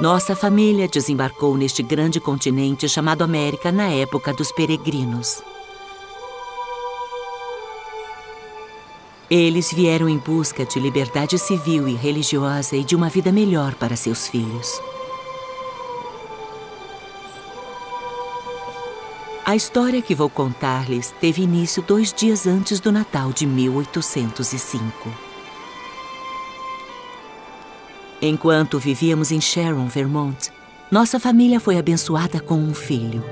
Nossa família desembarcou neste grande continente chamado América na época dos peregrinos. Eles vieram em busca de liberdade civil e religiosa e de uma vida melhor para seus filhos. A história que vou contar-lhes teve início 2 dias antes do Natal de 1805. Enquanto vivíamos em Sharon, Vermont, nossa família foi abençoada com um filho.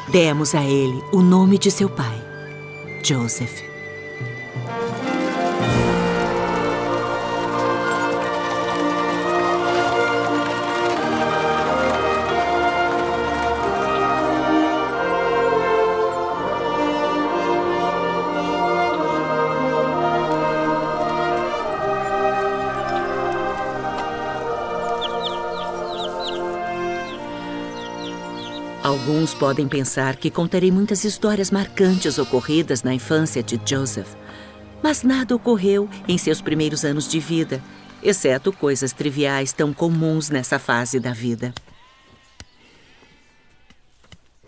Demos a ele o nome de seu pai, Joseph. Alguns podem pensar que contarei muitas histórias marcantes ocorridas na infância de Joseph. Mas nada ocorreu em seus primeiros anos de vida, exceto coisas triviais tão comuns nessa fase da vida.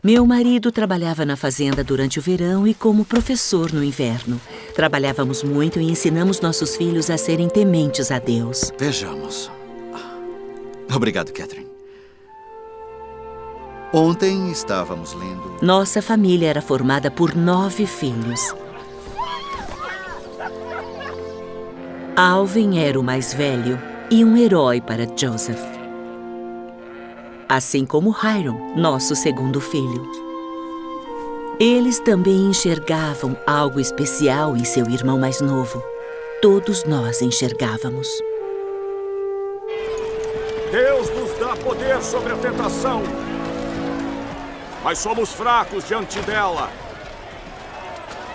Meu marido trabalhava na fazenda durante o verão e como professor no inverno. Trabalhávamos muito e ensinamos nossos filhos a serem tementes a Deus. Vejamos. Obrigado, Catherine. Ontem estávamos lendo... Nossa família era formada por 9 filhos. Alvin era o mais velho e um herói para Joseph. Assim como Hiram, nosso segundo filho. Eles também enxergavam algo especial em seu irmão mais novo. Todos nós enxergávamos. Deus nos dá poder sobre a tentação, mas somos fracos diante dela.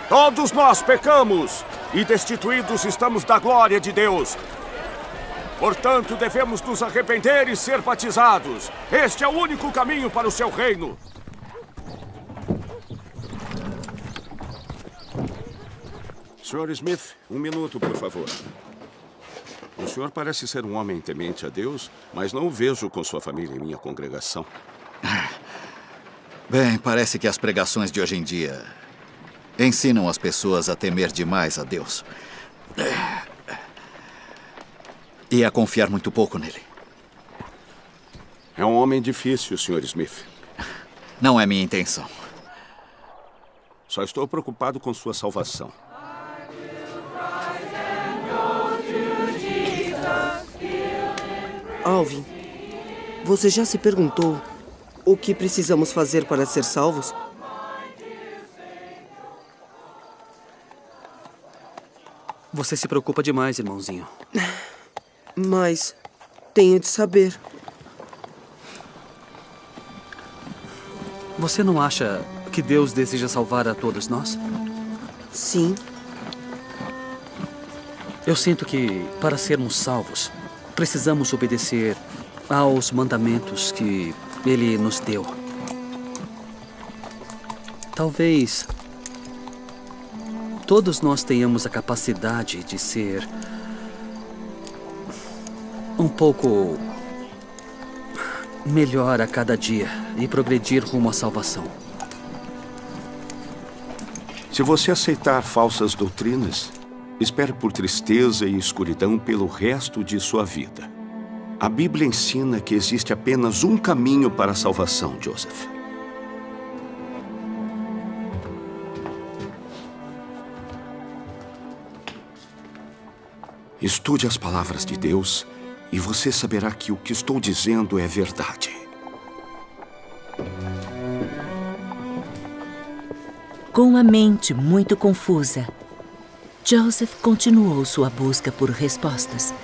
Todos nós pecamos e destituídos estamos da glória de Deus. Portanto, devemos nos arrepender e ser batizados. Este é o único caminho para o seu reino. Sr. Smith, 1 minuto, por favor. O senhor parece ser um homem temente a Deus, mas não o vejo com sua família em minha congregação. Bem, parece que as pregações de hoje em dia ensinam as pessoas a temer demais a Deus. E a confiar muito pouco nele. É um homem difícil, Sr. Smith. Não é minha intenção. Só estou preocupado com sua salvação. Alvin, você já se perguntou o que precisamos fazer para ser salvos? Você se preocupa demais, irmãozinho. Mas tenho de saber. Você não acha que Deus deseja salvar a todos nós? Sim. Eu sinto que, para sermos salvos, precisamos obedecer aos mandamentos que Ele nos deu. Talvez todos nós tenhamos a capacidade de ser um pouco melhor a cada dia e progredir rumo à salvação. Se você aceitar falsas doutrinas, espere por tristeza e escuridão pelo resto de sua vida. A Bíblia ensina que existe apenas um caminho para a salvação, Joseph. Estude as palavras de Deus e você saberá que o que estou dizendo é verdade. Com a mente muito confusa, Joseph continuou sua busca por respostas.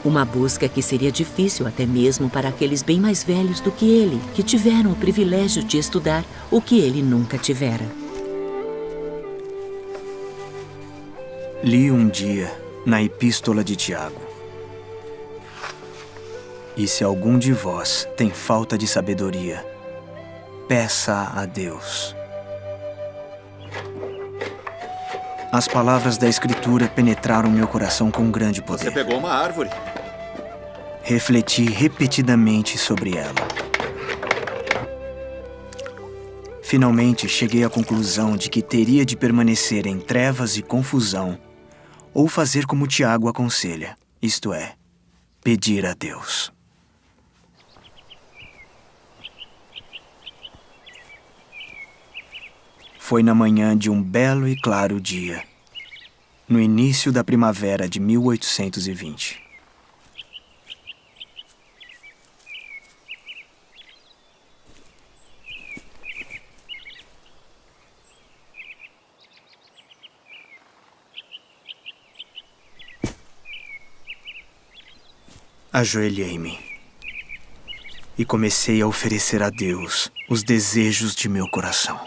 Uma busca que seria difícil até mesmo para aqueles bem mais velhos do que ele, que tiveram o privilégio de estudar o que ele nunca tivera. Li um dia na Epístola de Tiago: e se algum de vós tem falta de sabedoria, peça a Deus. As palavras da Escritura penetraram meu coração com grande poder. Você pegou uma árvore. Refleti repetidamente sobre ela. Finalmente cheguei à conclusão de que teria de permanecer em trevas e confusão, ou fazer como Tiago aconselha, isto é, pedir a Deus. Foi na manhã de um belo e claro dia, no início da primavera de 1820. Ajoelhei-me e comecei a oferecer a Deus os desejos de meu coração.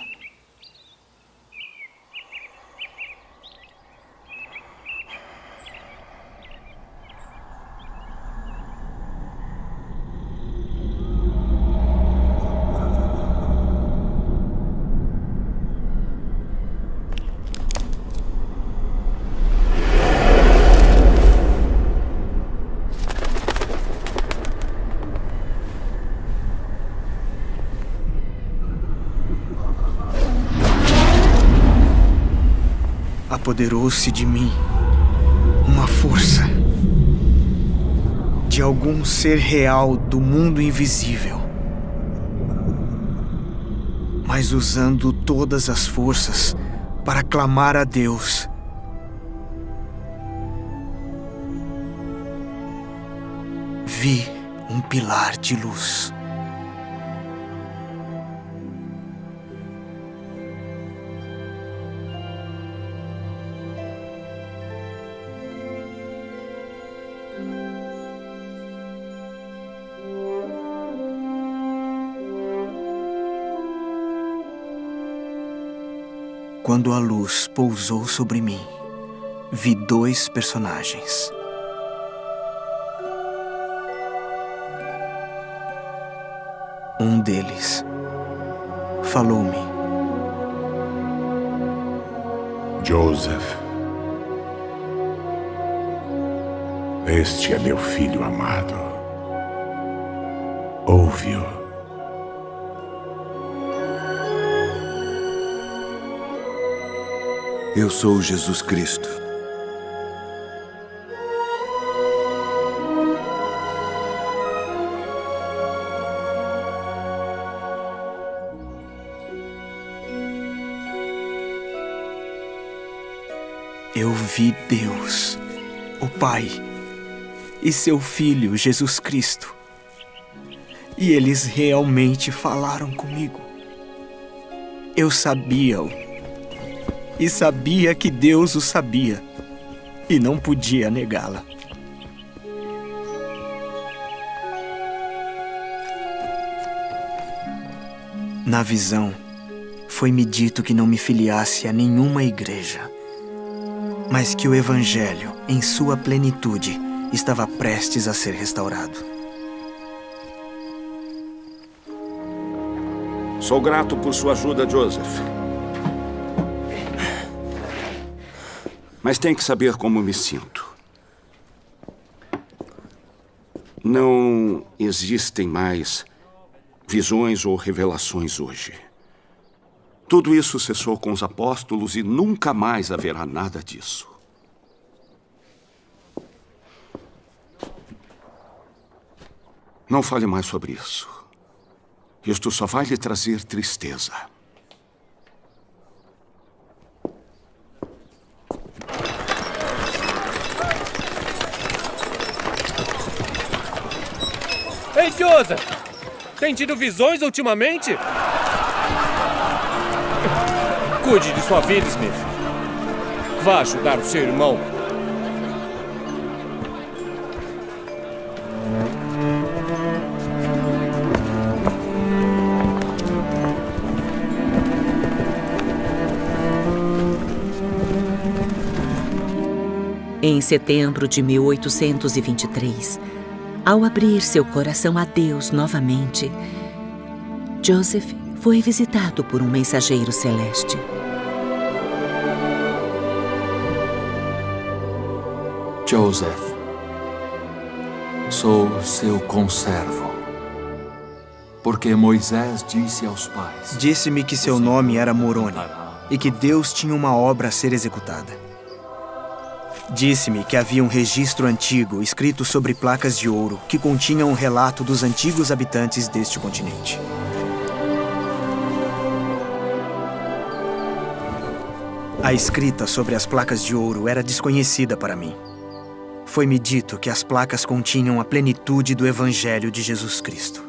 Apoderou-se de mim uma força de algum ser real do mundo invisível, mas usando todas as forças para clamar a Deus. Vi um pilar de luz. Quando a luz pousou sobre mim, vi dois personagens. Um deles falou-me. Joseph, este é meu filho amado. Ouve-o. Eu sou Jesus Cristo. Eu vi Deus, o Pai, e seu Filho, Jesus Cristo. E eles realmente falaram comigo. Eu sabia-o. E sabia que Deus o sabia, e não podia negá-la. Na visão, foi-me dito que não me filiasse a nenhuma igreja, mas que o Evangelho, em sua plenitude, estava prestes a ser restaurado. Sou grato por sua ajuda, Joseph. Mas tem que saber como me sinto. Não existem mais visões ou revelações hoje. Tudo isso cessou com os apóstolos e nunca mais haverá nada disso. Não fale mais sobre isso. Isto só vai lhe trazer tristeza. Ei, Joseph! Tem tido visões ultimamente? Cuide de sua vida, Smith. Vá ajudar o seu irmão. Em setembro de 1823, ao abrir seu coração a Deus novamente, Joseph foi visitado por um mensageiro celeste. Joseph, sou seu conservo. Porque Moisés disse aos pais... Disse-me que seu nome era Moroni e que Deus tinha uma obra a ser executada. Disse-me que havia um registro antigo escrito sobre placas de ouro que continha um relato dos antigos habitantes deste continente. A escrita sobre as placas de ouro era desconhecida para mim. Foi-me dito que as placas continham a plenitude do Evangelho de Jesus Cristo.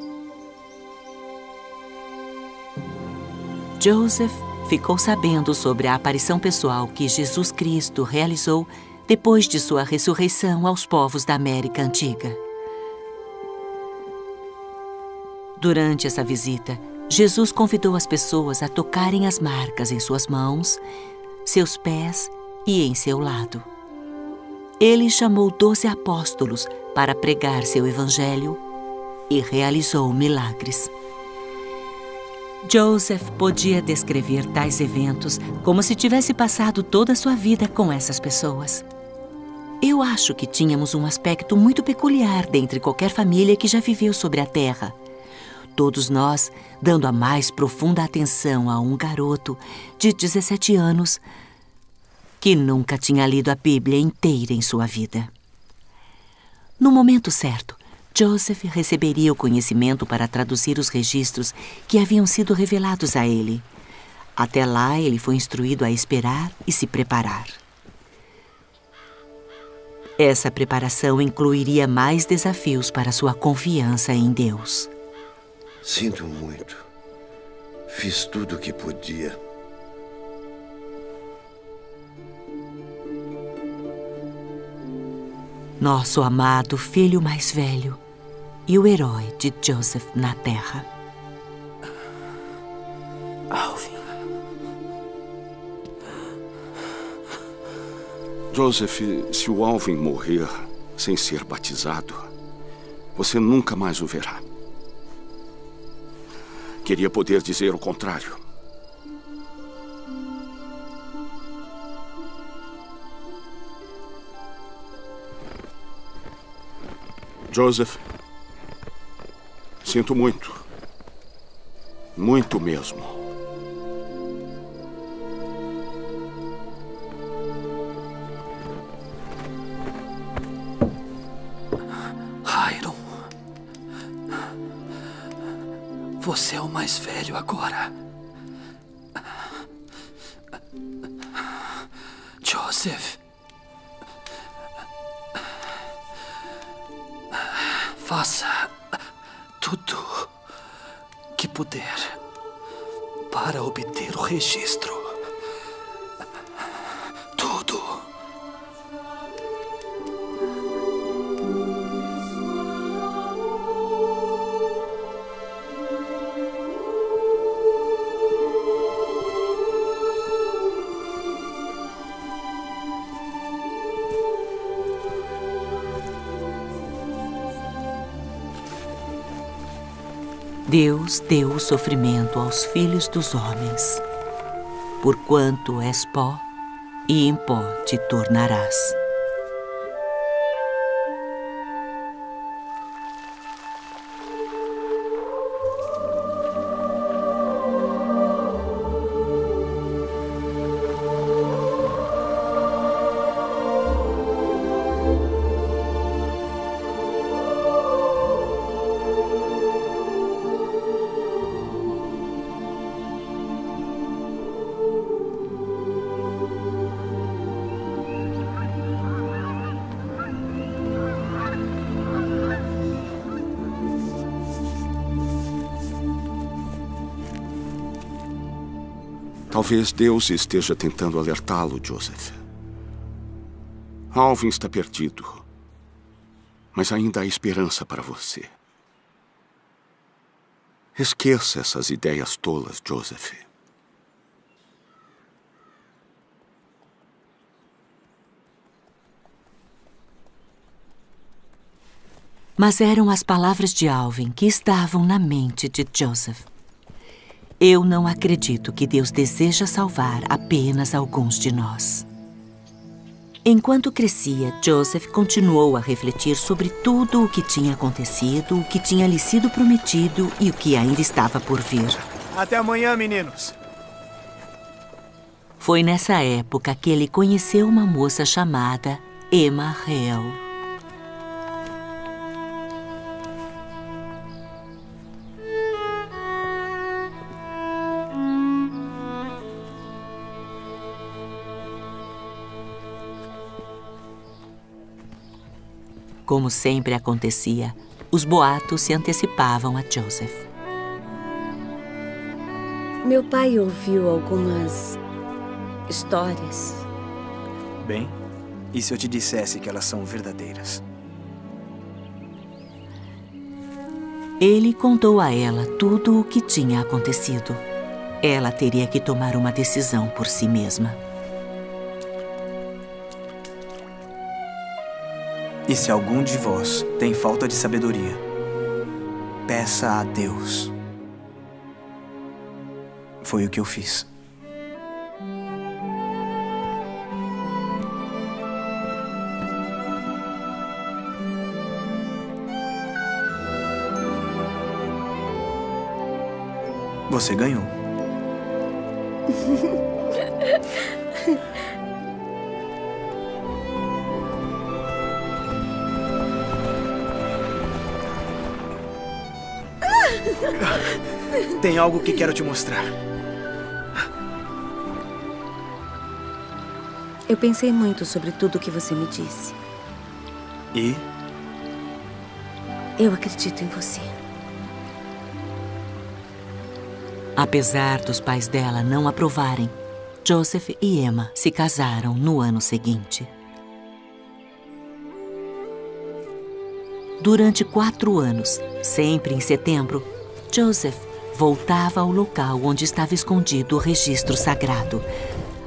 Joseph ficou sabendo sobre a aparição pessoal que Jesus Cristo realizou depois de sua ressurreição aos povos da América Antiga. Durante essa visita, Jesus convidou as pessoas a tocarem as marcas em suas mãos, seus pés e em seu lado. Ele chamou 12 apóstolos para pregar seu evangelho e realizou milagres. Joseph podia descrever tais eventos como se tivesse passado toda a sua vida com essas pessoas. Eu acho que tínhamos um aspecto muito peculiar dentre qualquer família que já viveu sobre a terra. Todos nós dando a mais profunda atenção a um garoto de 17 anos que nunca tinha lido a Bíblia inteira em sua vida. No momento certo, Joseph receberia o conhecimento para traduzir os registros que haviam sido revelados a ele. Até lá, ele foi instruído a esperar e se preparar. Essa preparação incluiria mais desafios para sua confiança em Deus. Sinto muito. Fiz tudo o que podia. Nosso amado filho mais velho e o herói de Joseph na Terra. Alvin. Joseph, se o Alvin morrer sem ser batizado, você nunca mais o verá. Queria poder dizer o contrário. Joseph, sinto muito. Muito mesmo. Hiram, você é o mais velho agora. Joseph, faça tudo que puder para obter o registro. Tudo. Deus deu o sofrimento aos filhos dos homens. Porquanto és pó, e em pó te tornarás. Talvez Deus esteja tentando alertá-lo, Joseph. Alvin está perdido, mas ainda há esperança para você. Esqueça essas ideias tolas, Joseph. Mas eram as palavras de Alvin que estavam na mente de Joseph. Eu não acredito que Deus deseja salvar apenas alguns de nós. Enquanto crescia, Joseph continuou a refletir sobre tudo o que tinha acontecido, o que tinha lhe sido prometido e o que ainda estava por vir. Até amanhã, meninos. Foi nessa época que ele conheceu uma moça chamada Emma Hale. Como sempre acontecia, os boatos se antecipavam a Joseph. Meu pai ouviu algumas histórias. Bem, e se eu te dissesse que elas são verdadeiras? Ele contou a ela tudo o que tinha acontecido. Ela teria que tomar uma decisão por si mesma. E se algum de vós tem falta de sabedoria, peça a Deus. Foi o que eu fiz. Você ganhou. Tem algo que quero te mostrar. Eu pensei muito sobre tudo o que você me disse. E? Eu acredito em você. Apesar dos pais dela não aprovarem, Joseph e Emma se casaram no ano seguinte. Durante 4 anos, sempre em setembro, Joseph voltava ao local onde estava escondido o registro sagrado.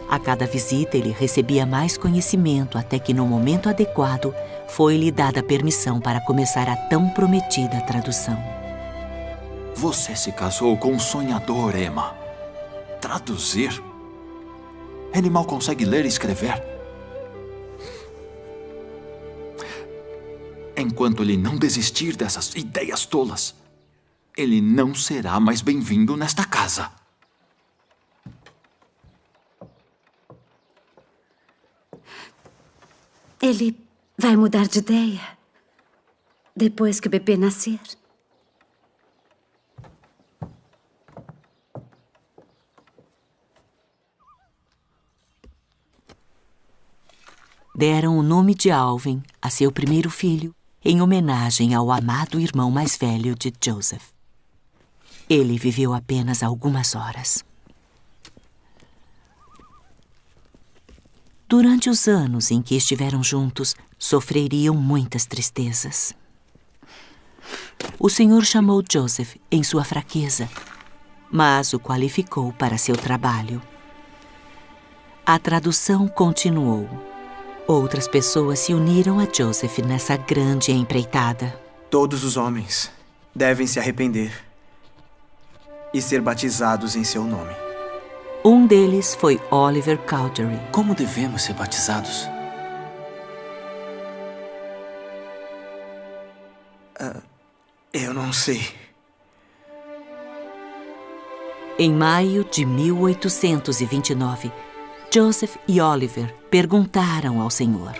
A cada visita, ele recebia mais conhecimento até que, no momento adequado, foi-lhe dada permissão para começar a tão prometida tradução. Você se casou com um sonhador, Emma. Traduzir? Ele mal consegue ler e escrever. Enquanto ele não desistir dessas ideias tolas, ele não será mais bem-vindo nesta casa. Ele vai mudar de ideia depois que o bebê nascer. Deram o nome de Alvin a seu primeiro filho, em homenagem ao amado irmão mais velho de Joseph. Ele viveu apenas algumas horas. Durante os anos em que estiveram juntos, sofreriam muitas tristezas. O Senhor chamou Joseph em sua fraqueza, mas o qualificou para seu trabalho. A tradução continuou. Outras pessoas se uniram a Joseph nessa grande empreitada. Todos os homens devem se arrepender e ser batizados em seu nome. Um deles foi Oliver Cowdery. Como devemos ser batizados? Eu não sei. Em maio de 1829, Joseph e Oliver perguntaram ao Senhor.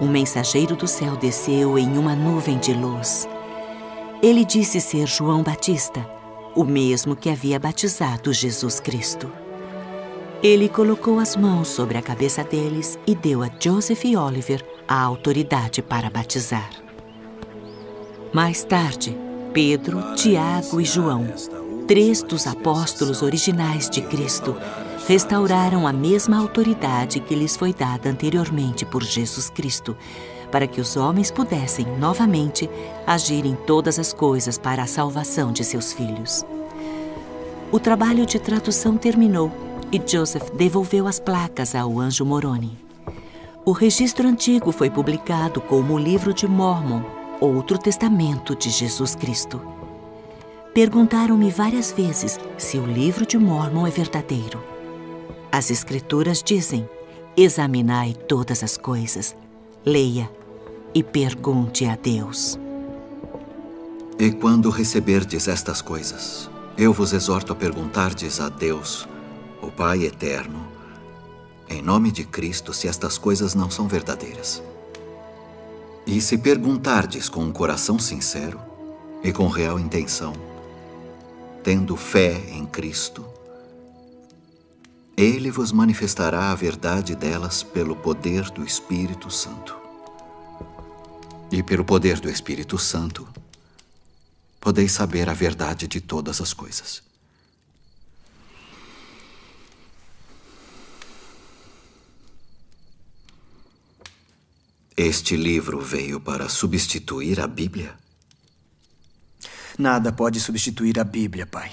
Um mensageiro do céu desceu em uma nuvem de luz. Ele disse ser João Batista, o mesmo que havia batizado Jesus Cristo. Ele colocou as mãos sobre a cabeça deles e deu a Joseph e Oliver a autoridade para batizar. Mais tarde, Pedro, Tiago e João, 3 dos apóstolos originais de Cristo, restauraram a mesma autoridade que lhes foi dada anteriormente por Jesus Cristo, para que os homens pudessem, novamente, agir em todas as coisas para a salvação de seus filhos. O trabalho de tradução terminou e Joseph devolveu as placas ao anjo Moroni. O registro antigo foi publicado como o Livro de Mórmon, outro testamento de Jesus Cristo. Perguntaram-me várias vezes se o Livro de Mórmon é verdadeiro. As Escrituras dizem: examinai todas as coisas, leia e pergunte a Deus. E quando receberdes estas coisas, eu vos exorto a perguntardes a Deus, o Pai eterno, em nome de Cristo, se estas coisas não são verdadeiras. E se perguntardes com um coração sincero e com real intenção, tendo fé em Cristo, Ele vos manifestará a verdade delas pelo poder do Espírito Santo. E pelo poder do Espírito Santo, podeis saber a verdade de todas as coisas. Este livro veio para substituir a Bíblia? Nada pode substituir a Bíblia, pai.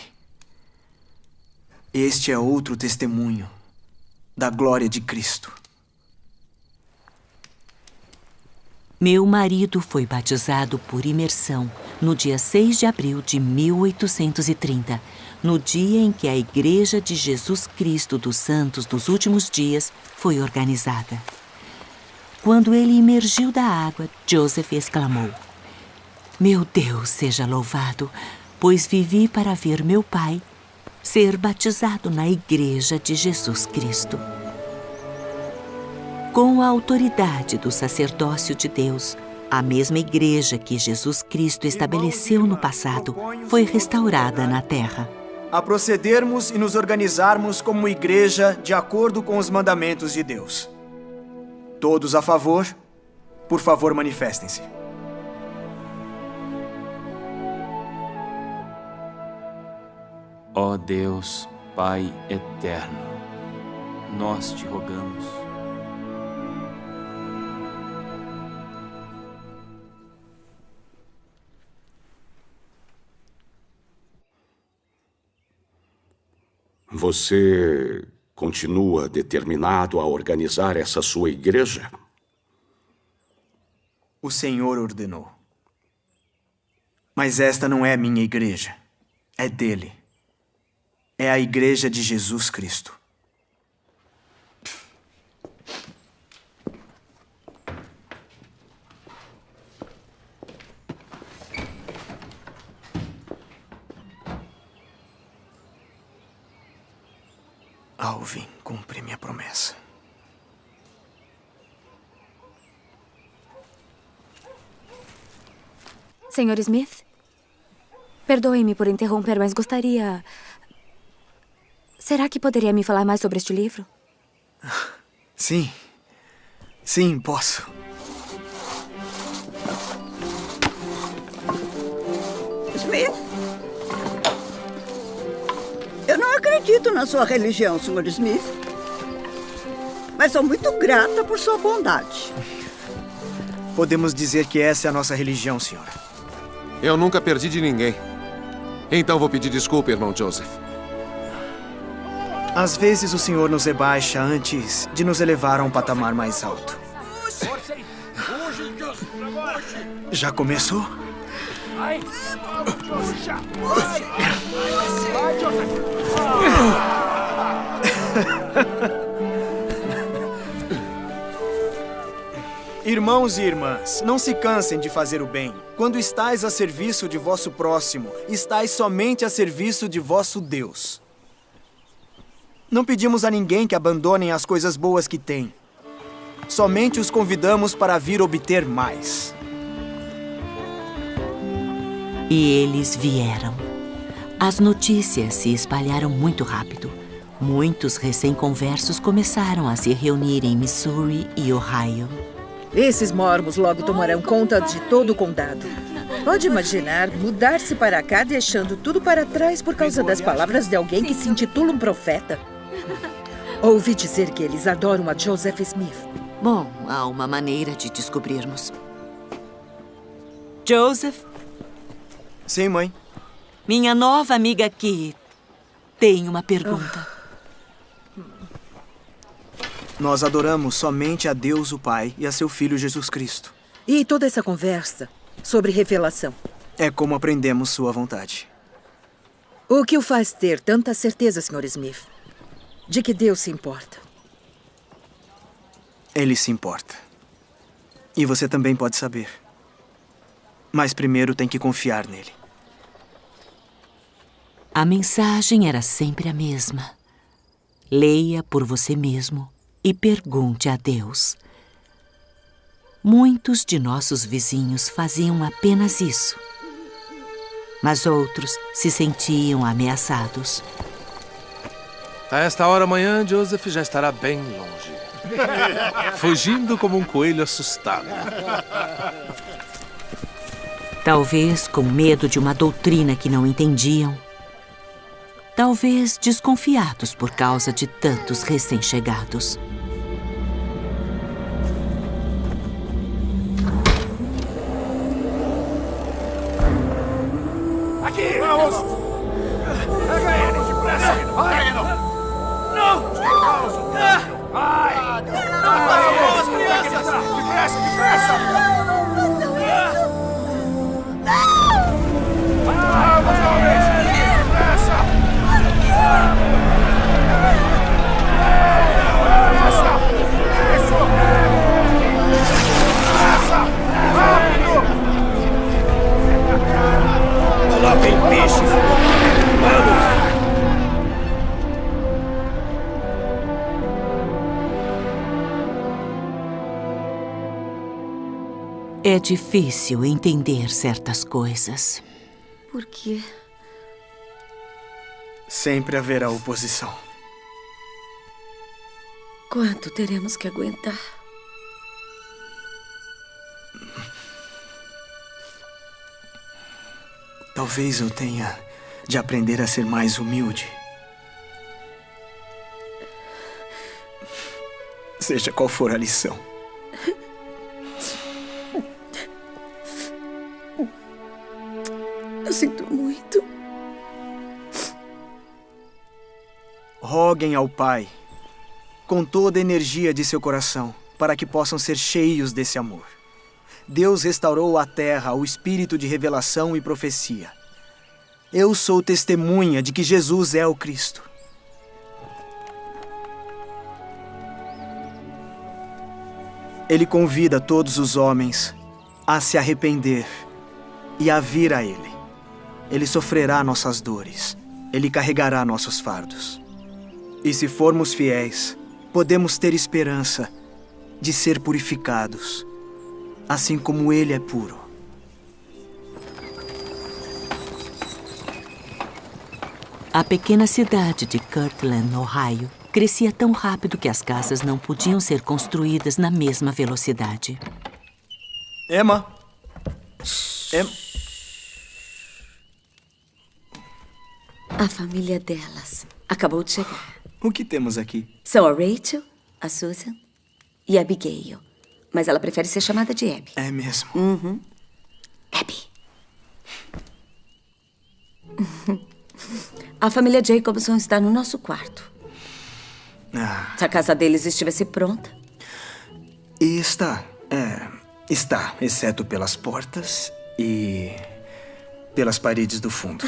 Este é outro testemunho da glória de Cristo. Meu marido foi batizado por imersão no dia 6 de abril de 1830, no dia em que a Igreja de Jesus Cristo dos Santos dos Últimos Dias foi organizada. Quando ele emergiu da água, Joseph exclamou: "Meu Deus seja louvado, pois vivi para ver meu pai ser batizado na Igreja de Jesus Cristo." Com a autoridade do sacerdócio de Deus, a mesma igreja que Jesus Cristo estabeleceu no passado foi restaurada na terra. A procedermos e nos organizarmos como igreja de acordo com os mandamentos de Deus. Todos a favor, por favor, manifestem-se. Ó Deus, Pai eterno, nós te rogamos. Você continua determinado a organizar essa sua igreja? O Senhor ordenou. Mas esta não é minha igreja. É dele. É a Igreja de Jesus Cristo. Alvin, cumpre minha promessa. Senhor Smith? Perdoe-me por interromper, mas gostaria... Será que poderia me falar mais sobre este livro? Sim. Sim, posso. Smith? Eu não acredito na sua religião, Sr. Smith. Mas sou muito grata por sua bondade. Podemos dizer que essa é a nossa religião, senhora. Eu nunca perdi de ninguém. Então vou pedir desculpa, irmão Joseph. Às vezes o senhor nos rebaixa antes de nos elevar a um patamar mais alto. Já começou? Irmãos e irmãs, não se cansem de fazer o bem. Quando estais a serviço de vosso próximo, estais somente a serviço de vosso Deus. Não pedimos a ninguém que abandonem as coisas boas que têm. Somente os convidamos para vir obter mais. E eles vieram. As notícias se espalharam muito rápido. Muitos recém-conversos começaram a se reunir em Missouri e Ohio. Esses mormons logo tomarão conta de todo o condado. Pode imaginar mudar-se para cá deixando tudo para trás por causa das palavras de alguém que se intitula um profeta? Ouvi dizer que eles adoram a Joseph Smith. Bom, há uma maneira de descobrirmos. Joseph? Sim, mãe. Minha nova amiga aqui tem uma pergunta. Nós adoramos somente a Deus, o Pai, e a seu Filho Jesus Cristo. E toda essa conversa sobre revelação? É como aprendemos sua vontade. O que o faz ter tanta certeza, Sr. Smith, de que Deus se importa? Ele se importa. E você também pode saber. Mas primeiro tem que confiar nele. A mensagem era sempre a mesma. Leia por você mesmo e pergunte a Deus. Muitos de nossos vizinhos faziam apenas isso. Mas outros se sentiam ameaçados. A esta hora amanhã, Joseph já estará bem longe. Fugindo como um coelho assustado. Talvez com medo de uma doutrina que não entendiam. Talvez desconfiados por causa de tantos recém-chegados. Aqui! Vamos! Pega ele depressa! Vai! Não! Vai! Não façam as crianças! Depressa, depressa! Não façam isso! Não! Vamos, homens! Depressa! Lá vem peixe. Vamos. É difícil entender certas coisas. Por quê? Sempre haverá oposição. Quanto teremos que aguentar? Talvez eu tenha de aprender a ser mais humilde. Seja qual for a lição. Eu sinto muito. Roguem ao Pai, com toda a energia de seu coração, para que possam ser cheios desse amor. Deus restaurou à terra o espírito de revelação e profecia. Eu sou testemunha de que Jesus é o Cristo. Ele convida todos os homens a se arrepender e a vir a Ele. Ele sofrerá nossas dores. Ele carregará nossos fardos. E se formos fiéis, podemos ter esperança de ser purificados, assim como Ele é puro. A pequena cidade de Kirtland, Ohio, crescia tão rápido que as casas não podiam ser construídas na mesma velocidade. Emma! A família delas acabou de chegar. O que temos aqui? São a Rachel, a Susan e a Abigail. Mas ela prefere ser chamada de Abby. É mesmo? Uhum. Abby. A família Jacobson está no nosso quarto. Se a casa deles estivesse pronta. E está, exceto pelas portas e pelas paredes do fundo.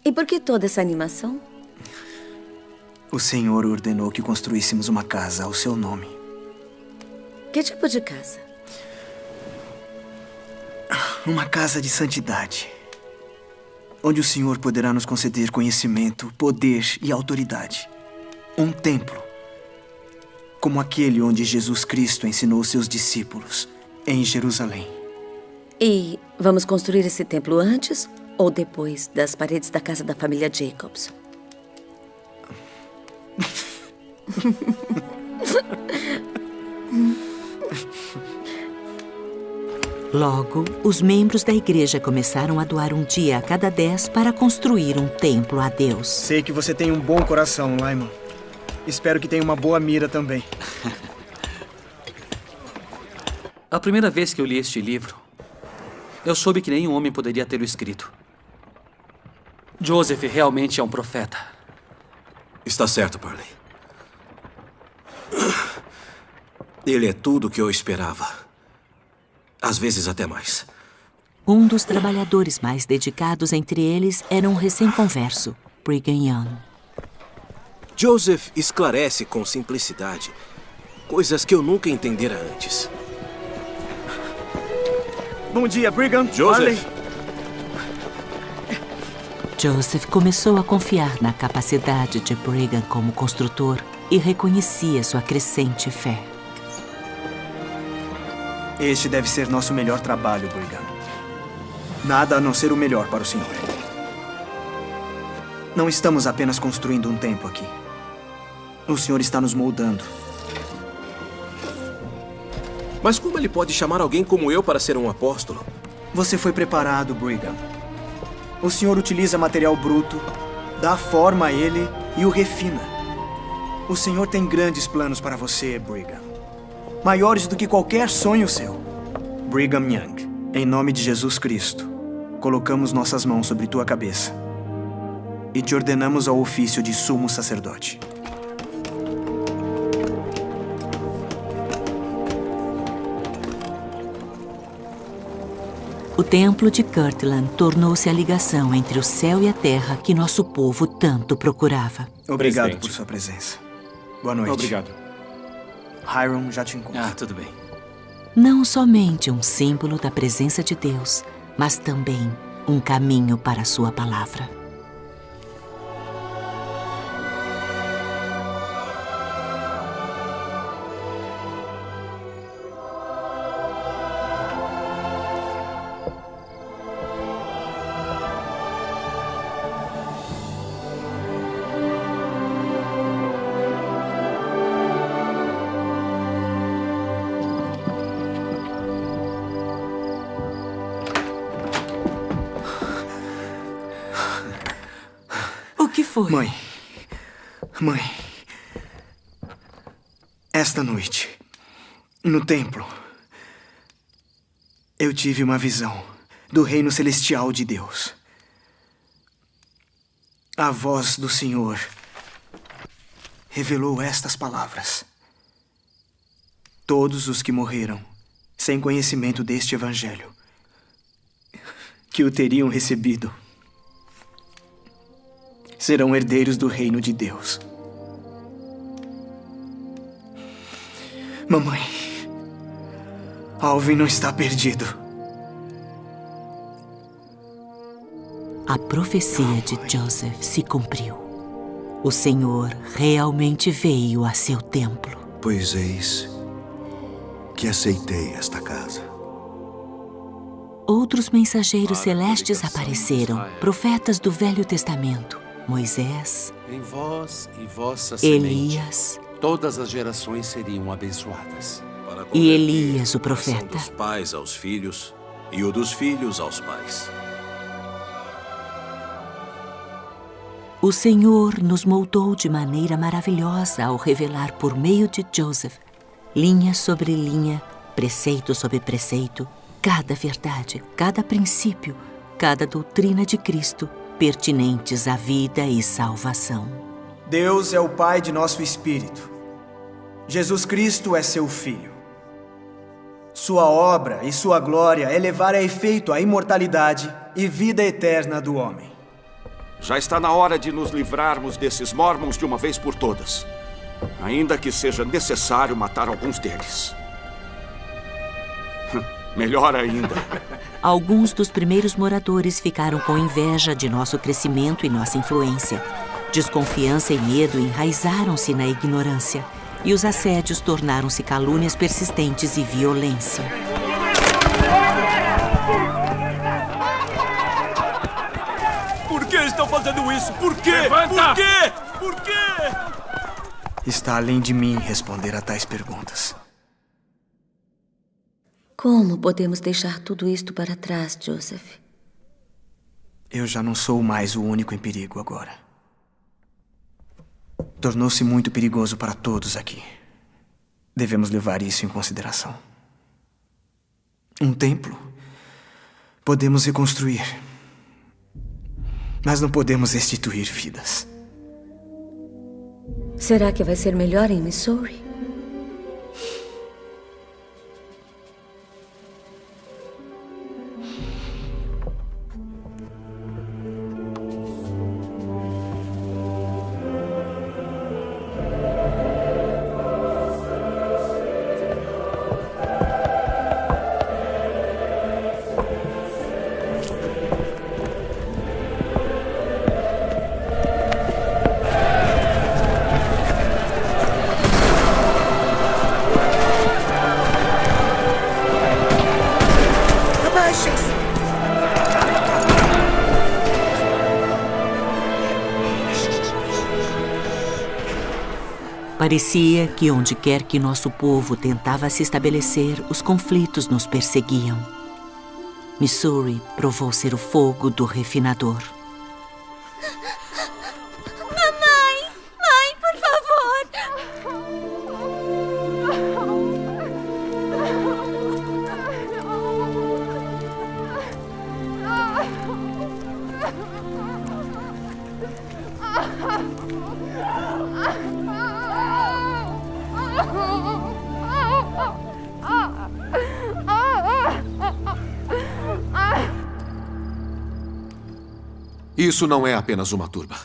E por que toda essa animação? O Senhor ordenou que construíssemos uma casa ao seu nome. Que tipo de casa? Uma casa de santidade, onde o Senhor poderá nos conceder conhecimento, poder e autoridade. Um templo, como aquele onde Jesus Cristo ensinou seus discípulos, em Jerusalém. E vamos construir esse templo antes ou depois das paredes da casa da família Jacobson? Logo, os membros da igreja começaram a doar um dia a cada 10 para construir um templo a Deus. Sei que você tem um bom coração, Lyman. Espero que tenha uma boa mira também. A primeira vez que eu li este livro, eu soube que nenhum homem poderia tê-lo escrito. Joseph realmente é um profeta. Está certo, Parley. Ele é tudo o que eu esperava. Às vezes até mais. Um dos trabalhadores mais dedicados entre eles era um recém-converso, Brigham Young. Joseph esclarece com simplicidade coisas que eu nunca entendera antes. Bom dia, Brigham. Joseph. Joseph começou a confiar na capacidade de Brigham como construtor e reconhecia sua crescente fé. Este deve ser nosso melhor trabalho, Brigham. Nada a não ser o melhor para o senhor. Não estamos apenas construindo um templo aqui. O senhor está nos moldando. Mas como ele pode chamar alguém como eu para ser um apóstolo? Você foi preparado, Brigham. O senhor utiliza material bruto, dá forma a ele e o refina. O senhor tem grandes planos para você, Brigham. Maiores do que qualquer sonho seu. Brigham Young, em nome de Jesus Cristo, colocamos nossas mãos sobre tua cabeça e te ordenamos ao ofício de sumo sacerdote. O templo de Kirtland tornou-se a ligação entre o céu e a terra que nosso povo tanto procurava. Obrigado por sua presença. Boa noite. Obrigado. Hiram já te encontra. Tudo bem. Não somente um símbolo da presença de Deus, mas também um caminho para a sua palavra. O que foi? Mãe. Esta noite, no templo, eu tive uma visão do reino celestial de Deus. A voz do Senhor revelou estas palavras: todos os que morreram sem conhecimento deste evangelho, que o teriam recebido, serão herdeiros do reino de Deus. Mamãe, Alvin não está perdido. A profecia de Joseph se cumpriu. O Senhor realmente veio a seu templo. Pois eis que aceitei esta casa. Outros mensageiros celestes apareceram, profetas do Velho Testamento. Moisés, em vós e vossa Elias, semente, todas as gerações seriam abençoadas. E Elias, o profeta. Dos pais aos filhos e o dos filhos aos pais. O Senhor nos moldou de maneira maravilhosa ao revelar por meio de Joseph, linha sobre linha, preceito sobre preceito, cada verdade, cada princípio, cada doutrina de Cristo, pertinentes à vida e salvação. Deus é o Pai de nosso espírito. Jesus Cristo é seu Filho. Sua obra e sua glória é levar a efeito a imortalidade e vida eterna do homem. Já está na hora de nos livrarmos desses Mormons de uma vez por todas. Ainda que seja necessário matar alguns deles. Melhor ainda. Alguns dos primeiros moradores ficaram com inveja de nosso crescimento e nossa influência. Desconfiança e medo enraizaram-se na ignorância, e os assédios tornaram-se calúnias persistentes e violência. Por que estão fazendo isso? Por quê? Levanta! Por quê? Por quê? Está além de mim responder a tais perguntas. Como podemos deixar tudo isto para trás, Joseph? Eu já não sou mais o único em perigo agora. Tornou-se muito perigoso para todos aqui. Devemos levar isso em consideração. Um templo podemos reconstruir, mas não podemos restituir vidas. Será que vai ser melhor em Missouri? Parecia que onde quer que nosso povo tentava se estabelecer, os conflitos nos perseguiam. Missouri provou ser o fogo do refinador. Mamãe! Mãe, por favor! Isso não é apenas uma turba.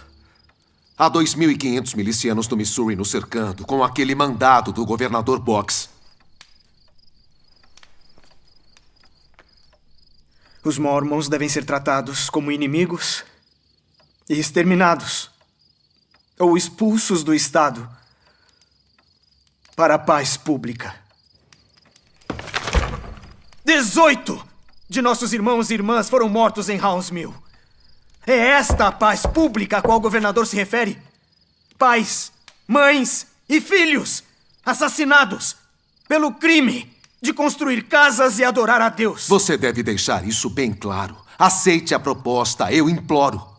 Há 2.500 milicianos do Missouri nos cercando, com aquele mandado do governador Boggs. Os Mormons devem ser tratados como inimigos e exterminados, ou expulsos do estado para a paz pública. 18 de nossos irmãos e irmãs foram mortos em Hounds Mill. É esta a paz pública a qual o governador se refere? Pais, mães e filhos assassinados pelo crime de construir casas e adorar a Deus. Você deve deixar isso bem claro. Aceite a proposta, eu imploro.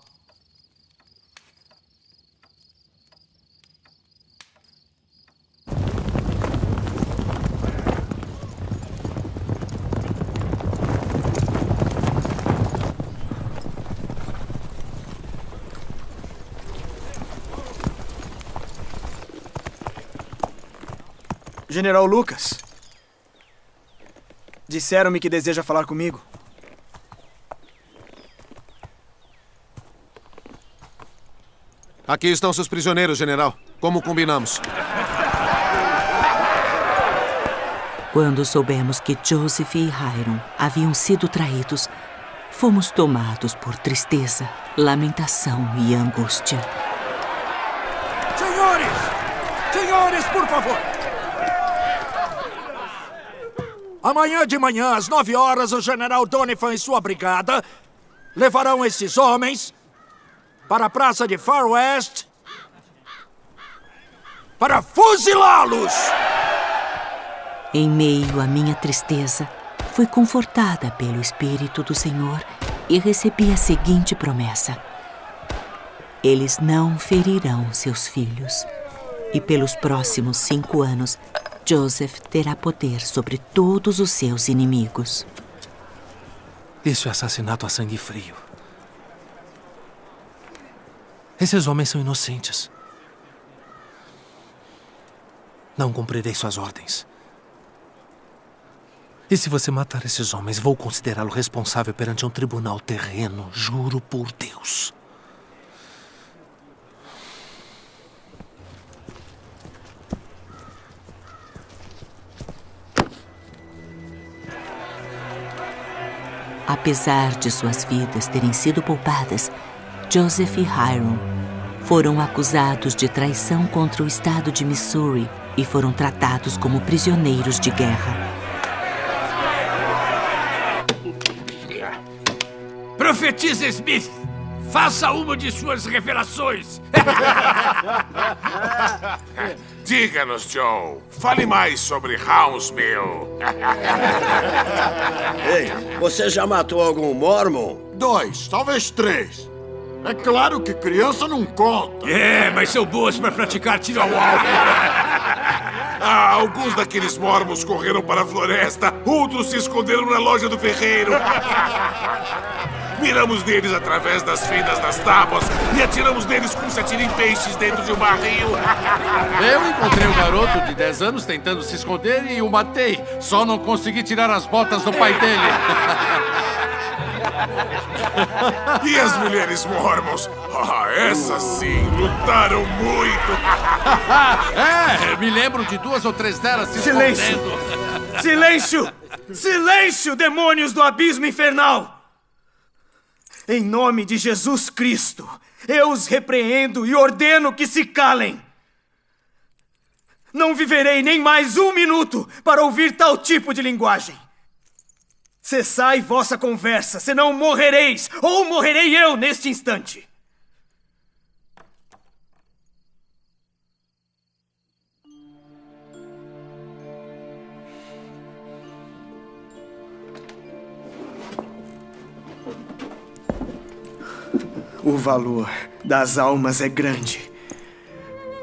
General Lucas, disseram-me que deseja falar comigo. Aqui estão seus prisioneiros, general. Como combinamos. Quando soubemos que Joseph e Hiram haviam sido traídos, fomos tomados por tristeza, lamentação e angústia. Senhores! Senhores, por favor! Amanhã de manhã, às 9 horas, o general Doniphan e sua brigada levarão esses homens para a praça de Far West para fuzilá-los! Em meio à minha tristeza, fui confortada pelo Espírito do Senhor e recebi a seguinte promessa: eles não ferirão seus filhos. E pelos próximos 5 anos, Joseph terá poder sobre todos os seus inimigos. Isso é assassinato a sangue frio. Esses homens são inocentes. Não cumprirei suas ordens. E se você matar esses homens, vou considerá-lo responsável perante um tribunal terreno, juro por Deus. Apesar de suas vidas terem sido poupadas, Joseph e Hiram foram acusados de traição contra o estado de Missouri e foram tratados como prisioneiros de guerra. Profetiza Smith! Faça uma de suas revelações! Diga-nos, Joe. Fale mais sobre Hounds Mill. Ei, você já matou algum Mormon? 2, talvez 3. É claro que criança não conta. É, mas são boas para praticar tiro ao alvo. Alguns daqueles mormons correram para a floresta, outros se esconderam na loja do ferreiro. Miramos neles através das fendas das tábuas e atiramos neles como se atira em peixes dentro de um barril. Eu encontrei um garoto de 10 anos tentando se esconder e o matei. Só não consegui tirar as botas do pai dele. E as mulheres mormons? Essas sim, lutaram muito. Me lembro de 2 ou 3 delas se Silêncio! escondendo. Silêncio! Silêncio, demônios do abismo infernal! Em nome de Jesus Cristo, eu os repreendo e ordeno que se calem. Não viverei nem mais 1 minuto para ouvir tal tipo de linguagem. Cessai vossa conversa, senão morrereis, ou morrerei eu neste instante. O valor das almas é grande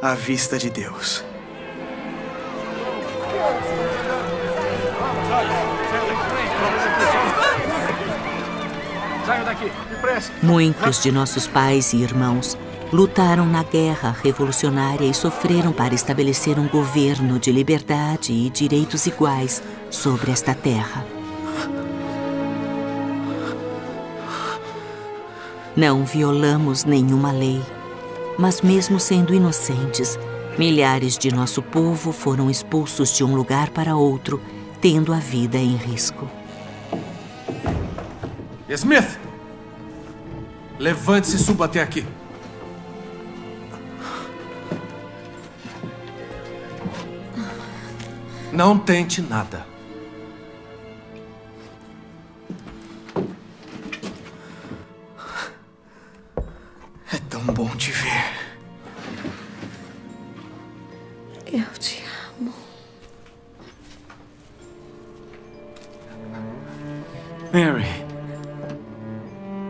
à vista de Deus. Muitos de nossos pais e irmãos lutaram na guerra revolucionária e sofreram para estabelecer um governo de liberdade e direitos iguais sobre esta terra. Não violamos nenhuma lei, mas mesmo sendo inocentes, milhares de nosso povo foram expulsos de um lugar para outro, tendo a vida em risco. Smith! Levante-se e suba até aqui. Não tente nada. É tão bom te ver. Eu te amo. Mary.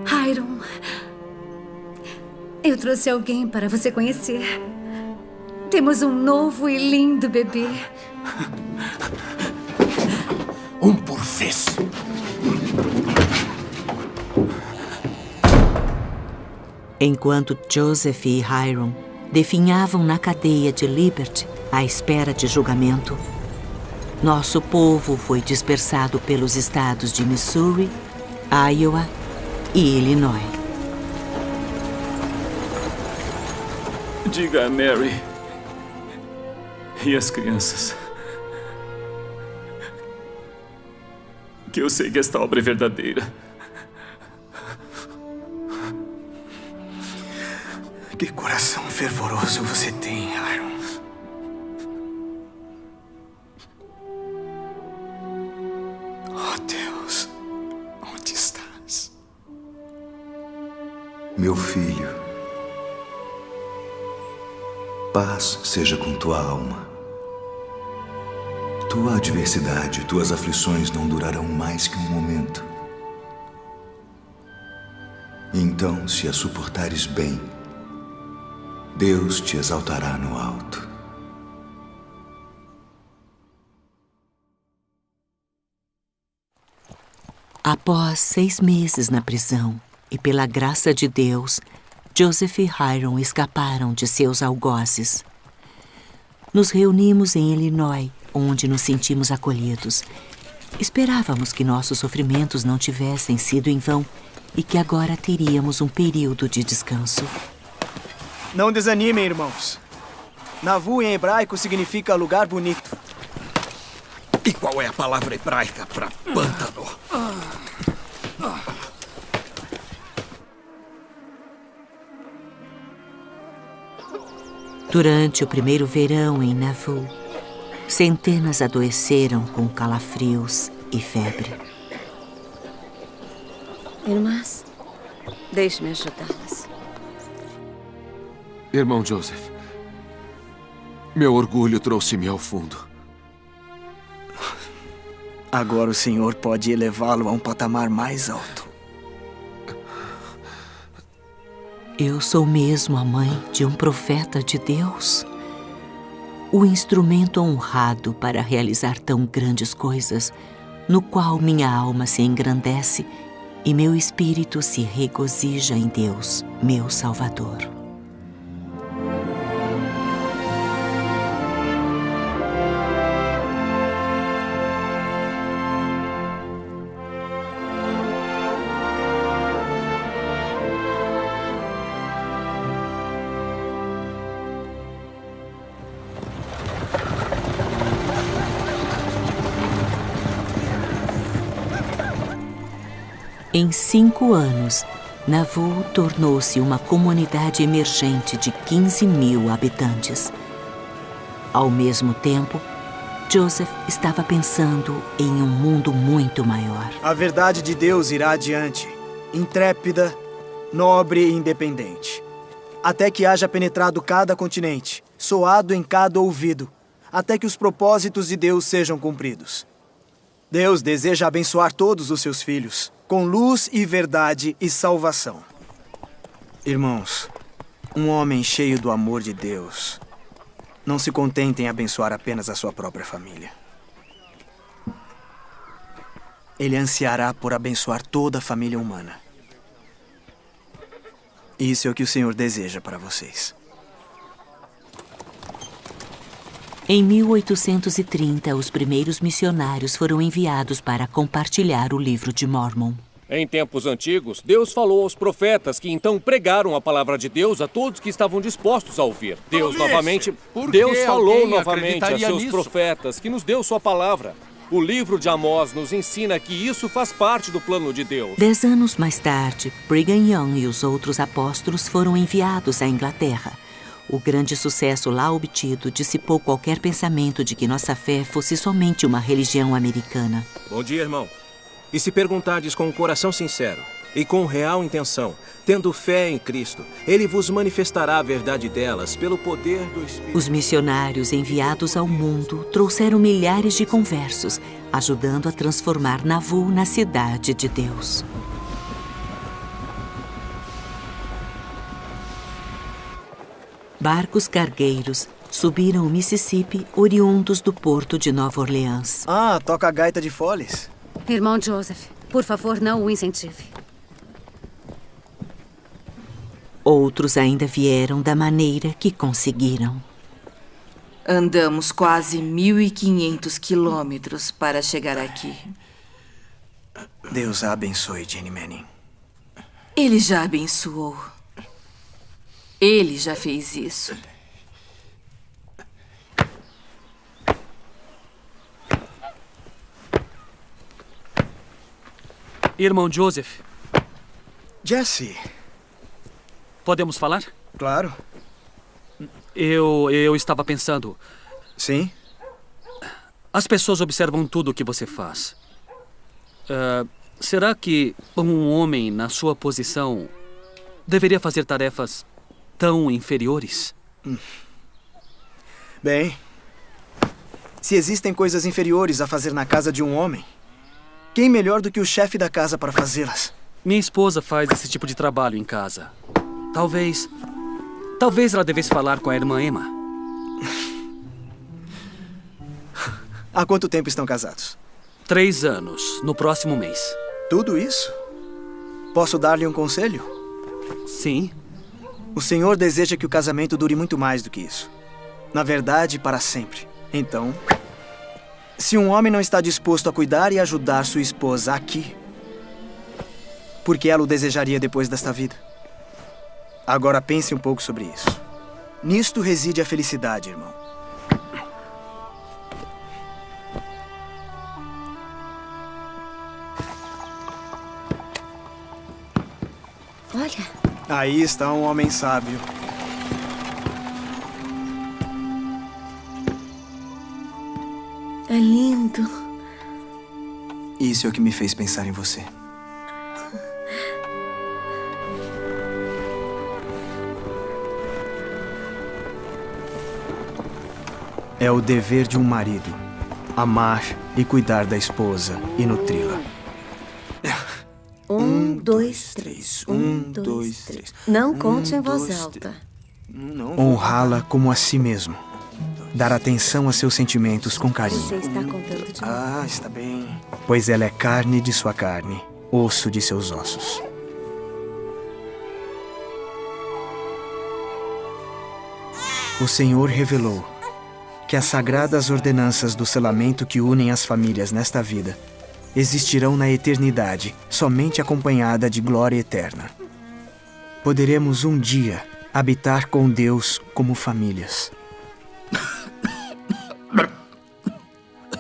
Hiram, eu trouxe alguém para você conhecer. Temos um novo e lindo bebê. Um por vez. Enquanto Joseph e Hiram definhavam na cadeia de Liberty à espera de julgamento, nosso povo foi dispersado pelos estados de Missouri, Iowa e Illinois. Diga a Mary e as crianças que eu sei que esta obra é verdadeira. Que coração fervoroso você tem, Hiram. Oh, Deus, onde estás? Meu filho, paz seja com tua alma. Tua adversidade, tuas aflições não durarão mais que um momento. Então, se as suportares bem, Deus te exaltará no alto. Após 6 meses na prisão e pela graça de Deus, Joseph e Hiram escaparam de seus algozes. Nos reunimos em Illinois, onde nos sentimos acolhidos. Esperávamos que nossos sofrimentos não tivessem sido em vão e que agora teríamos um período de descanso. Não desanimem, irmãos. Navu em hebraico significa lugar bonito. E qual é a palavra hebraica para pântano? Durante o primeiro verão em Nauvoo, centenas adoeceram com calafrios e febre. Irmãs, deixe-me ajudá-las. Irmão Joseph, meu orgulho trouxe-me ao fundo. Agora o Senhor pode elevá-lo a um patamar mais alto. Eu sou mesmo a mãe de um profeta de Deus. O instrumento honrado para realizar tão grandes coisas, no qual minha alma se engrandece e meu espírito se regozija em Deus, meu Salvador. Em 5 anos, Nauvoo tornou-se uma comunidade emergente de 15.000 habitantes. Ao mesmo tempo, Joseph estava pensando em um mundo muito maior. A verdade de Deus irá adiante, intrépida, nobre e independente, até que haja penetrado cada continente, soado em cada ouvido, até que os propósitos de Deus sejam cumpridos. Deus deseja abençoar todos os seus filhos, com luz e verdade e salvação. Irmãos, um homem cheio do amor de Deus não se contenta em abençoar apenas a sua própria família. Ele ansiará por abençoar toda a família humana. Isso é o que o Senhor deseja para vocês. Em 1830, os primeiros missionários foram enviados para compartilhar o livro de Mormon. Em tempos antigos, Deus falou aos profetas que então pregaram a palavra de Deus a todos que estavam dispostos a ouvir. Deus falou novamente a seus profetas que nos deu sua palavra. O livro de Amós nos ensina que isso faz parte do plano de Deus. 10 anos mais tarde, Brigham Young e os outros apóstolos foram enviados à Inglaterra. O grande sucesso lá obtido dissipou qualquer pensamento de que nossa fé fosse somente uma religião americana. Bom dia, irmão. E se perguntardes com um coração sincero e com real intenção, tendo fé em Cristo, Ele vos manifestará a verdade delas pelo poder do Espírito. Os missionários enviados ao mundo trouxeram milhares de conversos, ajudando a transformar Nauvoo na cidade de Deus. Barcos cargueiros subiram o Mississippi, oriundos do porto de Nova Orleans. Ah, toca a gaita de Follies. Irmão Joseph, por favor, não o incentive. Outros ainda vieram da maneira que conseguiram. Andamos quase 1.500 quilômetros para chegar aqui. Deus a abençoe, Jenny Manning. Ele já abençoou. Ele já fez isso. Irmão Joseph. Jesse. Podemos falar? Claro. Eu estava pensando... Sim? As pessoas observam tudo o que você faz. Será que um homem na sua posição deveria fazer tarefas tão inferiores? Bem, se existem coisas inferiores a fazer na casa de um homem, quem melhor do que o chefe da casa para fazê-las? Minha esposa faz esse tipo de trabalho em casa. Talvez ela devesse falar com a irmã Emma. Há quanto tempo estão casados? 3 anos, no próximo mês. Tudo isso? Posso dar-lhe um conselho? Sim. O Senhor deseja que o casamento dure muito mais do que isso. Na verdade, para sempre. Então, se um homem não está disposto a cuidar e ajudar sua esposa aqui, por que ela o desejaria depois desta vida? Agora pense um pouco sobre isso. Nisto reside a felicidade, irmão. Olha. Aí está um homem sábio. É lindo. Isso é o que me fez pensar em você. É o dever de um marido amar e cuidar da esposa e nutri-la. 1, 2, 3. 1, 2, 3. Não conte em voz alta. Honrá-la como a si mesmo. Dar atenção a seus sentimentos com carinho. Você está contando de novo. Ah, está bem. Pois ela é carne de sua carne, osso de seus ossos. O Senhor revelou que as sagradas ordenanças do selamento que unem as famílias nesta vida existirão na eternidade, somente acompanhada de glória eterna. Poderemos um dia habitar com Deus como famílias.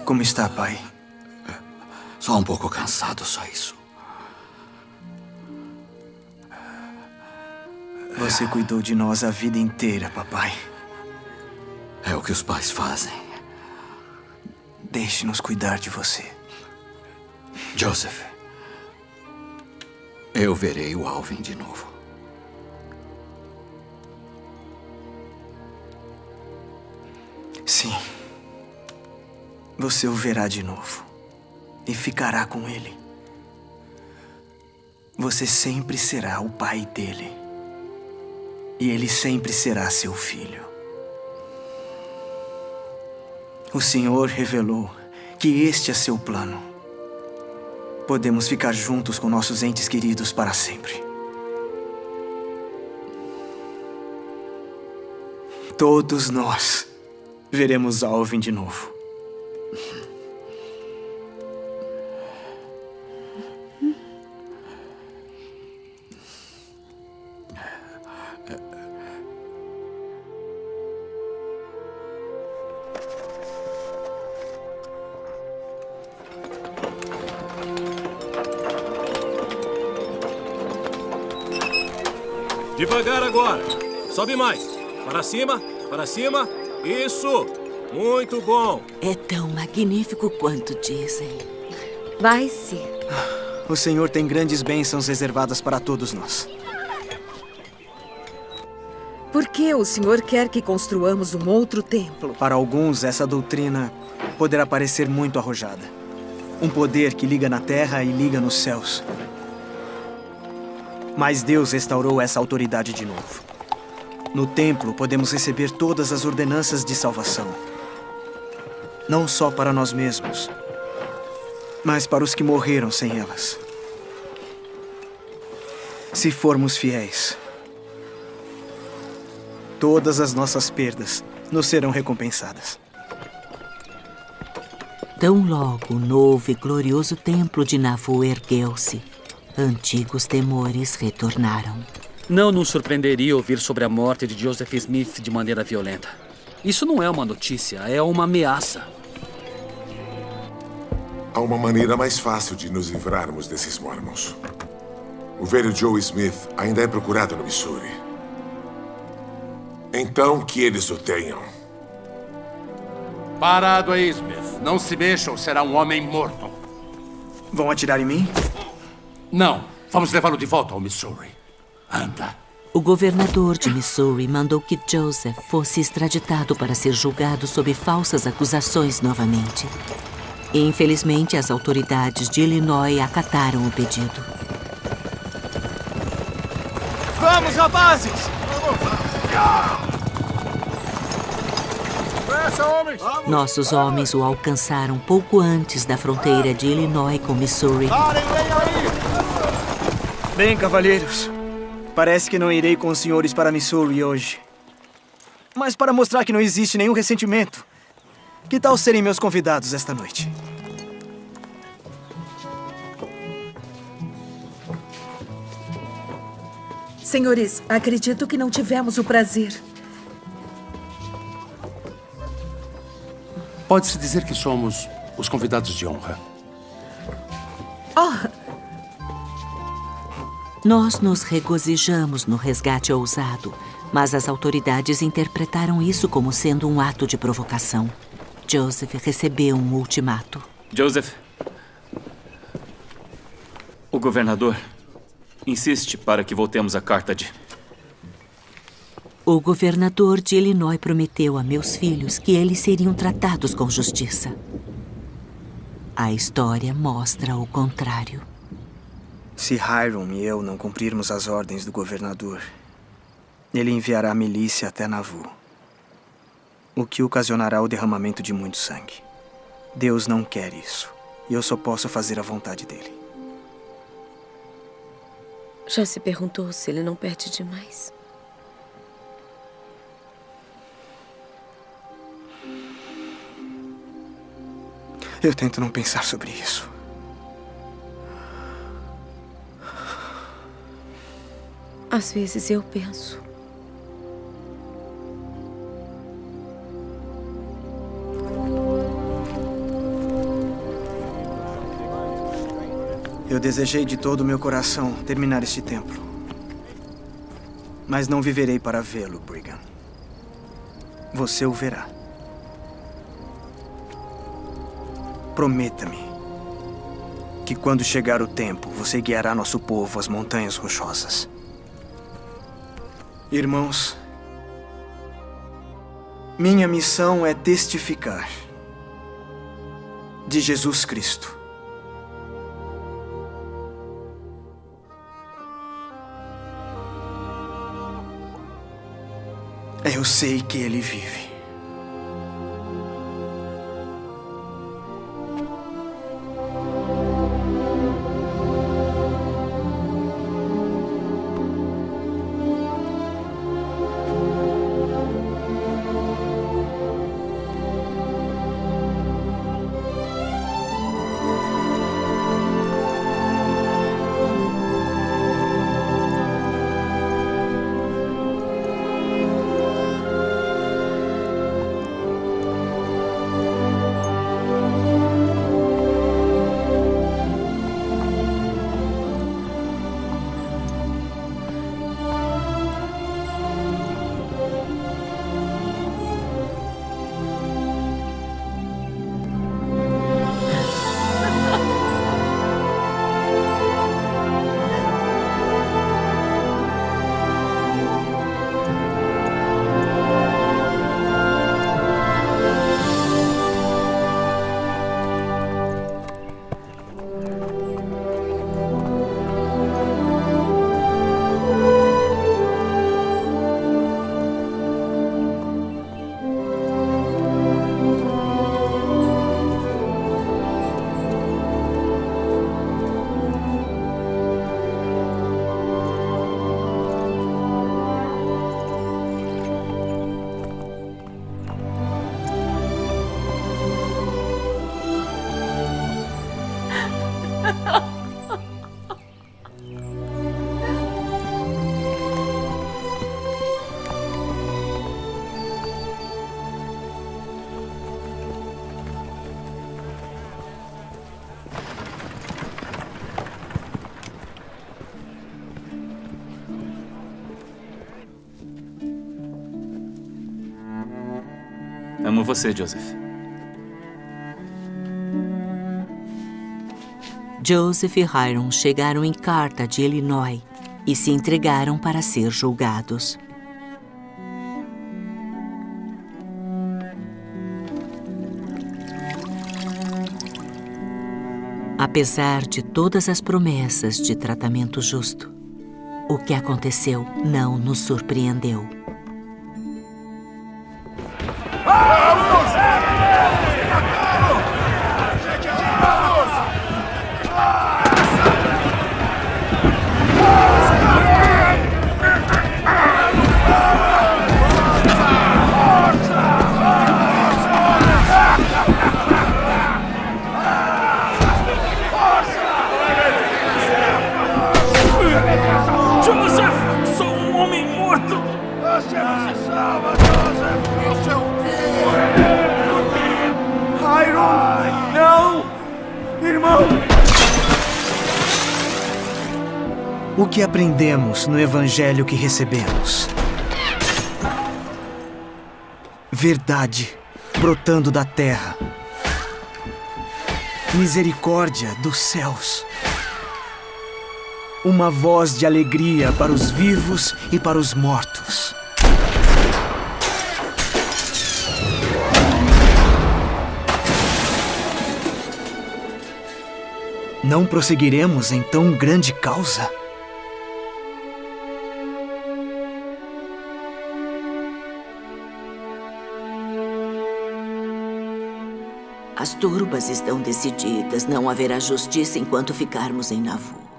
Como está, pai? Só um pouco cansado, só isso. Você cuidou de nós a vida inteira, papai. É o que os pais fazem. Deixe-nos cuidar de você. Joseph, eu verei o Alvin de novo. Sim. Você o verá de novo. E ficará com ele. Você sempre será o pai dele. e ele sempre será seu filho. O Senhor revelou que este é seu plano. Podemos ficar juntos com nossos entes queridos para sempre. Todos nós veremos Alvin de novo. Devagar agora. Sobe mais. Para cima, para cima. Isso. Muito bom. É tão magnífico quanto dizem. Vai-se. O Senhor tem grandes bênçãos reservadas para todos nós. Por que o Senhor quer que construamos um outro templo? Para alguns, essa doutrina poderá parecer muito arrojada. Um poder que liga na terra e liga nos céus. Mas Deus restaurou essa autoridade de novo. No templo, podemos receber todas as ordenanças de salvação. Não só para nós mesmos, mas para os que morreram sem elas. Se formos fiéis, todas as nossas perdas nos serão recompensadas. Tão logo o novo e glorioso templo de Nauvoo ergueu-se, antigos temores retornaram. Não nos surpreenderia ouvir sobre a morte de Joseph Smith de maneira violenta. Isso não é uma notícia, é uma ameaça. Há uma maneira mais fácil de nos livrarmos desses Mormons. O velho Joe Smith ainda é procurado no Missouri. Então que eles o tenham. Parado aí, Smith. Não se mexa ou será um homem morto. Vão atirar em mim? Não. Vamos levá-lo de volta ao Missouri. Anda. O governador de Missouri mandou que Joseph fosse extraditado para ser julgado sob falsas acusações novamente. E, infelizmente, as autoridades de Illinois acataram o pedido. Vamos, rapazes! Nossos homens o alcançaram pouco antes da fronteira de Illinois com Missouri. Bem, cavalheiros, parece que não irei com os senhores para Missouri hoje. Mas para mostrar que não existe nenhum ressentimento, que tal serem meus convidados esta noite? Senhores, acredito que não tivemos o prazer. Pode-se dizer que somos os convidados de honra. Oh! Nós nos regozijamos no resgate ousado, mas as autoridades interpretaram isso como sendo um ato de provocação. Joseph recebeu um ultimato. Joseph, o governador insiste para que voltemos a Carthage. O governador de Illinois prometeu a meus filhos que eles seriam tratados com justiça. A história mostra o contrário. Se Hiram e eu não cumprirmos as ordens do governador, ele enviará a milícia até Nauvoo, o que ocasionará o derramamento de muito sangue. Deus não quer isso, e eu só posso fazer a vontade dele. Já se perguntou se ele não perde demais? Eu tento não pensar sobre isso. Às vezes eu penso. Eu desejei de todo o meu coração terminar este templo. Mas não viverei para vê-lo, Brigham. Você o verá. Prometa-me que quando chegar o tempo, você guiará nosso povo às montanhas rochosas. Irmãos, minha missão é testificar de Jesus Cristo. Eu sei que ele vive. Amo você, Joseph. Joseph e Hiram chegaram em Carter, de Illinois, e se entregaram para ser julgados. Apesar de todas as promessas de tratamento justo, o que aconteceu não nos surpreendeu. Joseph! Sou um homem morto! Você não se salva, Joseph! Isso é o Hiram! Não! Irmão! O que aprendemos no evangelho que recebemos? Verdade brotando da terra. Misericórdia dos céus. Uma voz de alegria para os vivos e para os mortos. Não prosseguiremos em tão grande causa? As turbas estão decididas. Não haverá justiça enquanto ficarmos em Nauvoo.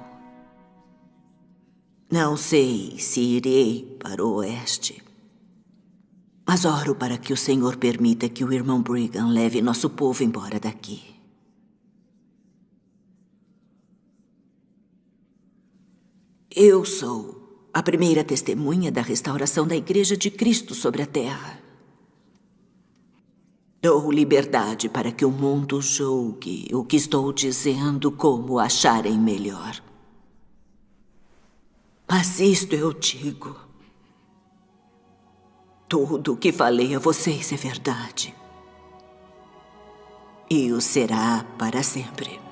Não sei se irei para o oeste, mas oro para que o Senhor permita que o irmão Brigham leve nosso povo embora daqui. Eu sou a primeira testemunha da restauração da Igreja de Cristo sobre a terra. Dou liberdade para que o mundo julgue o que estou dizendo como acharem melhor. Mas isto eu digo. Tudo o que falei a vocês é verdade. E o será para sempre.